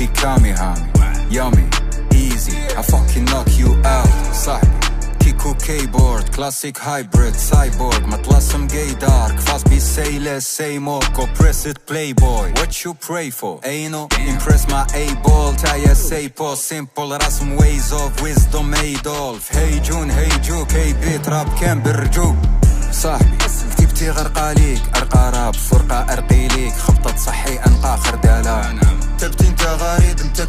اديني كامي هامي يامي ايزي I fucking knock you out صاحبي كيكو كيبورد كلاسيك هايبريد سايبورغ مطلسم جاي دارك فاست بي say less say more go press it playboy what you pray for ain't impress my A-ball تايا say pause simple رسم ways of wisdom Adolf hey June hey Juke hey beat rap كان بالرجوك صاحبي كتبتي غرقا ليك أرقى راب فرقة أرقي ليك خبطة صحي أنقى خردالة تبتي انت غريب انت